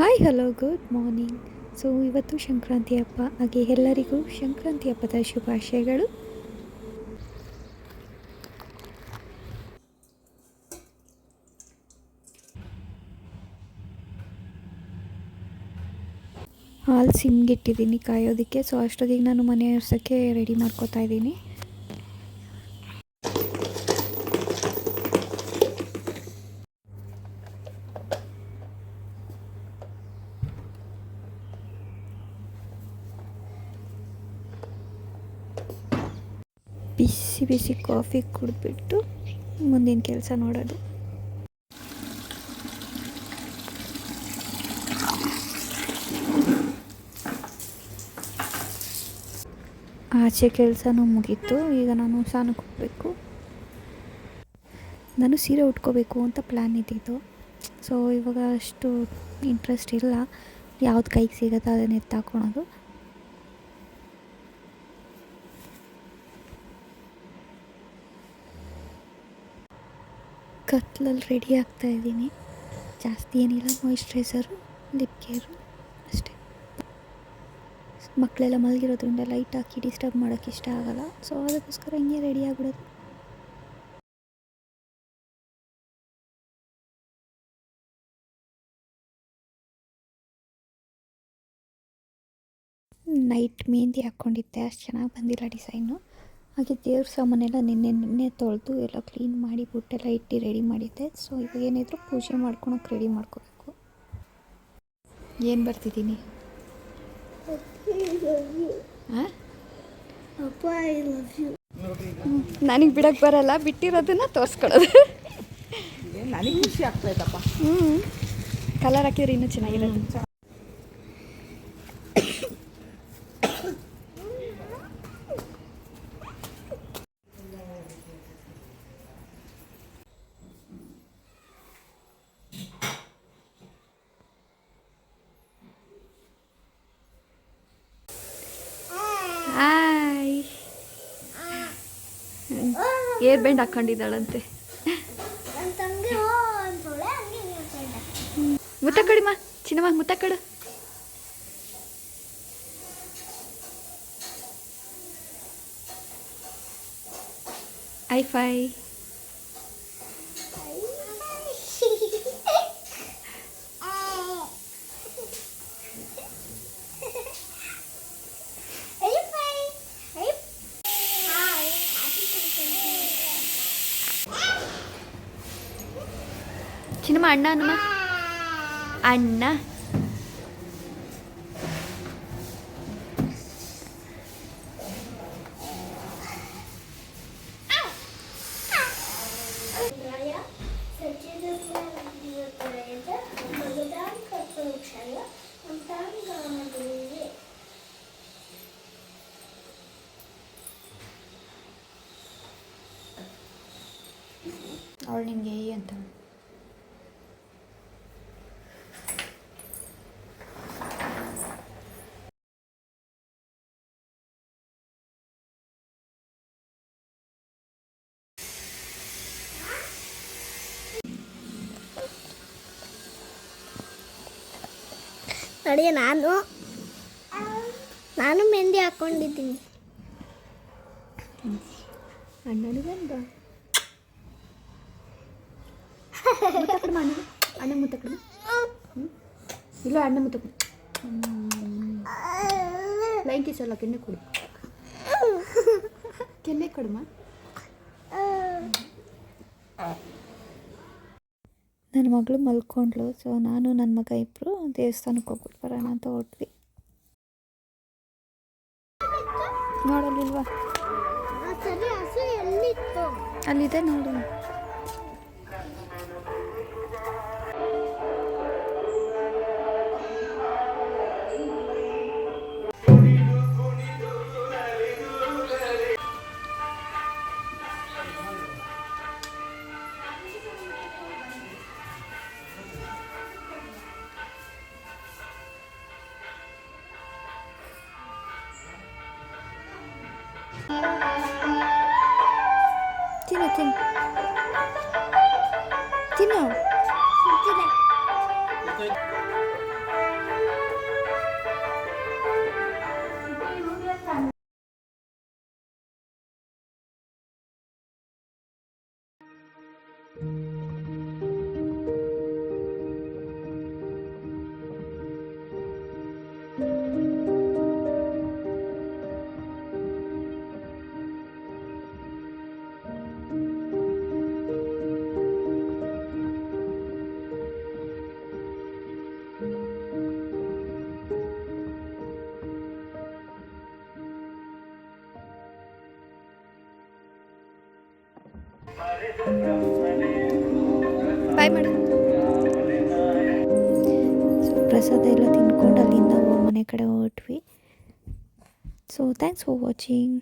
Hi hello good morning. So ಇವತ್ತು ಸಂಕ್ರಾಂತಿ ಹಬ್ಬ, ಹಾಗೆ ಎಲ್ಲರಿಗೂ ಸಂಕ್ರಾಂತಿ ಹಬ್ಬದ ಶುಭಾಶಯಗಳು. ಹಾಲು ಸಿಮ್ಗಿಟ್ಟಿದ್ದೀನಿ ಕಾಯೋದಕ್ಕೆ. ಸೊ ಅಷ್ಟೊತ್ತಿಗೆ ನಾನು ಮನೆ ಒರೆಸೋಕ್ಕೆ ರೆಡಿ ಮಾಡ್ಕೋತಾ ಇದ್ದೀನಿ. ಬಿಸಿ ಬಿಸಿ ಕಾಫಿ ಕುಡಿದ್ಬಿಟ್ಟು ಮುಂದಿನ ಕೆಲಸ ನೋಡೋದು. ಆಚೆ ಕೆಲಸನೂ ಮುಗೀತು. ಈಗ ನಾನು ಸ್ನಾನಕ್ಕೆ ಹೋಗಬೇಕು. ನಾನು ಸೀರೆ ಉಟ್ಕೋಬೇಕು ಅಂತ ಪ್ಲ್ಯಾನ್ ಇದ್ದಿದ್ದು. ಸೊ ಇವಾಗ ಅಷ್ಟು ಇಂಟ್ರೆಸ್ಟ್ ಇಲ್ಲ. ಯಾವ್ದು ಕೈಗೆ ಸಿಗುತ್ತೋ ಅದನ್ನ ಎತ್ತಾಕೊಳೋದು. ಕತ್ಲಲ್ಲಿ ರೆಡಿ ಆಗ್ತಾಯಿದ್ದೀನಿ. ಜಾಸ್ತಿ ಏನಿಲ್ಲ, ಮಾಯಿಶ್ಚರೈಸರು, ಲಿಪ್ ಕೇರು ಅಷ್ಟೇ. ಮಕ್ಕಳೆಲ್ಲ ಮಲಗಿರೋದ್ರಿಂದ ಲೈಟ್ ಹಾಕಿ ಡಿಸ್ಟರ್ಬ್ ಮಾಡೋಕ್ಕೆ ಇಷ್ಟ ಆಗೋಲ್ಲ. ಸೊ ಅದಕ್ಕೋಸ್ಕರ ಹಿಂಗೆ ರೆಡಿ ಆಗಿಬಿಡೋದು. ನೈಟ್ ಮೆಹಂದಿ ಹಾಕ್ಕೊಂಡಿದ್ದೆ, ಅಷ್ಟು ಚೆನ್ನಾಗಿ ಬಂದಿಲ್ಲ ಡಿಸೈನು. ಹಾಗೆ ದೇವ್ರ ಸಾಮಾನೆಲ್ಲ ನಿನ್ನೆ ತೊಳೆದು ಎಲ್ಲ ಕ್ಲೀನ್ ಮಾಡಿ ಬುಟ್ಟೆಲ್ಲ ಇಟ್ಟು ರೆಡಿ ಮಾಡಿದ್ದೆ. ಸೊ ಇವಾಗ ಏನಿದ್ರು ಪೂಜೆ ಮಾಡ್ಕೊಳಕ್ಕೆ ರೆಡಿ ಮಾಡ್ಕೋಬೇಕು. ಏನು ಬರ್ತಿದ್ದೀನಿ? ನನಗೆ ಬಿಡೋಕ್ಕೆ ಬರಲ್ಲ, ಬಿಟ್ಟಿರೋದನ್ನ ತೋರಿಸ್ಕೊಳ್ಳೋದು. ನನಗೆ ಖುಷಿ ಆಗ್ತಾಯಿತ್ತಪ್ಪ. ಕಲರ್ ಹಾಕಿದ್ರೆ ಇನ್ನೂ ಚೆನ್ನಾಗಿರುತ್ತೆ. ಹಾಯ್, ಏರ್ ಬ್ಯಾಂಡ್ ಹಾಕ್ಕೊಂಡಿದ್ದಾಳಂತೆ. ಮುತ್ತ ಕಡಿಮ ಚಿನ್ನಮ್ಮ, ಮುತ್ತ ಕಡು. ಐಫೈ. ಚಿನ್ನಮ್ಮ ಅಣ್ಣ ಅನ್ನಮ್ಮ, ಅಣ್ಣ. ಅವಳು ನಿಮಗೆ ಅಂತ ನೋಡಿ. ನಾನು ಮೆಹಂದಿ ಹಾಕ್ಕೊಂಡಿದ್ದೀನಿ. ಅಣ್ಣನಿಗೆ ಬಂದ ಅಣ್ಣ ಮುತ್ತ ಕಡಿಮೆ ಇಲ್ಲ, ಅಣ್ಣ ಮುತ್ತ ಕೊಡು. ಲೈನ್ ಕಿಸ್ ಅಲ್ಲ, ಕೆನ್ನೆ ಕೊಡು, ಕೆನ್ನೆ ಕೊಡಮ್ಮ. ನನ್ನ ಮಗಳು ಮಲ್ಕೊಂಡ್ಳು. ಸೊ ನಾನು ನನ್ನ ಮಗ ಇಬ್ಬರು ದೇವಸ್ಥಾನಕ್ಕೆ ಹೋಗ್ಬಿಟ್ಟು ಬರೋಣ ಅಂತ ಹೊರಟ್ವಿ. ನೋಡಲಿಲ್ವಾ? ಅಲ್ಲಿದೆ ನೋಡು. ತಿನ್ನು ತಿನ್ನು. ಬಾಯ್ ಮಾಡು. ಸೊ ಪ್ರಸಾದ ಎಲ್ಲ ತಿನ್ಕೊಂಡು ಅಲ್ಲಿಂದ ಮನೆ ಕಡೆ ಹೊರಟ್ವಿ. So thanks for watching.